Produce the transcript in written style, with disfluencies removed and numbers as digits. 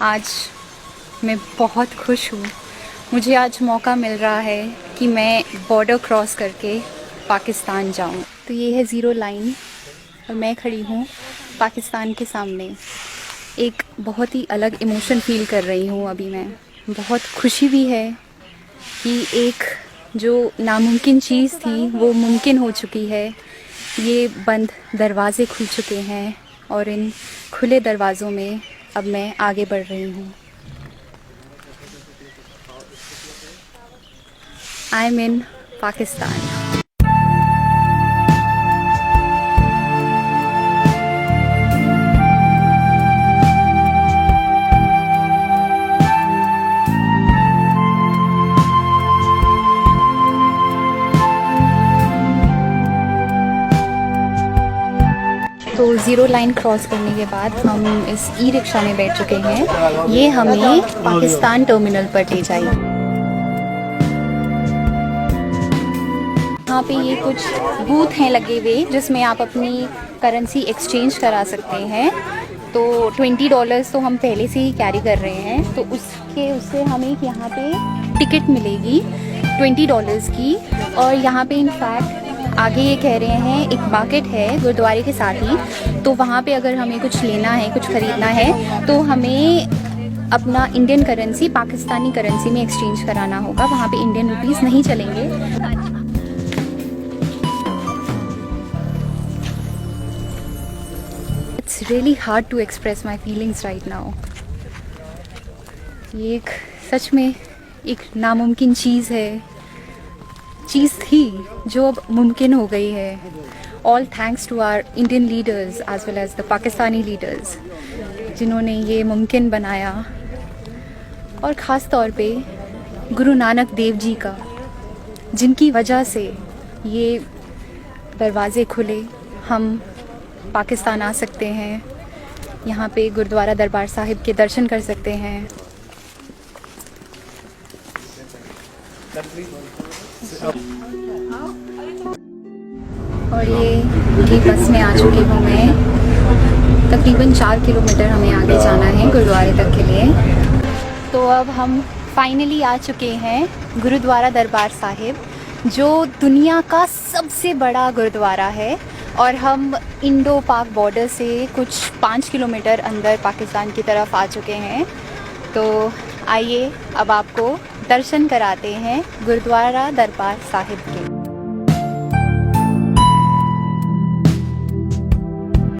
आज मैं बहुत खुश हूँ। मुझे आज मौका मिल रहा है कि मैं बॉर्डर क्रॉस करके पाकिस्तान जाऊँ। तो ये है ज़ीरो लाइन और मैं खड़ी हूँ पाकिस्तान के सामने। एक बहुत ही अलग इमोशन फ़ील कर रही हूँ अभी मैं। बहुत खुशी भी है कि एक जो नामुमकिन चीज़ थी वो मुमकिन हो चुकी है। ये बंद दरवाज़े खुल चुके हैं और इन खुले दरवाज़ों में अब मैं आगे बढ़ रही हूँ। आई एम इन पाकिस्तान। तो ज़ीरो लाइन क्रॉस करने के बाद हम इस ई रिक्शा में बैठ चुके हैं। ये हमें पाकिस्तान टर्मिनल पर ले जाएगी। यहाँ पे ये कुछ बूथ हैं लगे हुए जिसमें आप अपनी करेंसी एक्सचेंज करा सकते हैं। तो $20 तो हम पहले से ही कैरी कर रहे हैं, तो उससे हमें यहाँ पे टिकट मिलेगी $20 की। और यहाँ पे इनफैक्ट आगे ये कह रहे हैं एक मार्केट है गुरुद्वारे के साथ ही, तो वहाँ पे अगर हमें कुछ लेना है, कुछ ख़रीदना है तो हमें अपना इंडियन करेंसी पाकिस्तानी करेंसी में एक्सचेंज कराना होगा। वहाँ पे इंडियन रुपीस नहीं चलेंगे। It's really hard to express my feelings right now. ये एक सच में एक नामुमकिन चीज़ थी जो अब मुमकिन हो गई है। All thanks to our Indian leaders as well as the Pakistani leaders जिन्होंने ये मुमकिन बनाया, और ख़ास तौर पे गुरु नानक देव जी का, जिनकी वजह से ये दरवाज़े खुले, हम पाकिस्तान आ सकते हैं। यहाँ पे गुरुद्वारा दरबार साहिब के दर्शन कर सकते हैं। और ये बस में आ चुकी हूँ मैं। तकरीबन 4 किलोमीटर हमें आगे जाना है गुरुद्वारे तक के लिए। तो अब हम फाइनली आ चुके हैं गुरुद्वारा दरबार साहिब, जो दुनिया का सबसे बड़ा गुरुद्वारा है। और हम इंडो पाक बॉर्डर से कुछ 5 किलोमीटर अंदर पाकिस्तान की तरफ आ चुके हैं। तो आइए अब आपको दर्शन कराते हैं गुरुद्वारा दरबार साहिब के।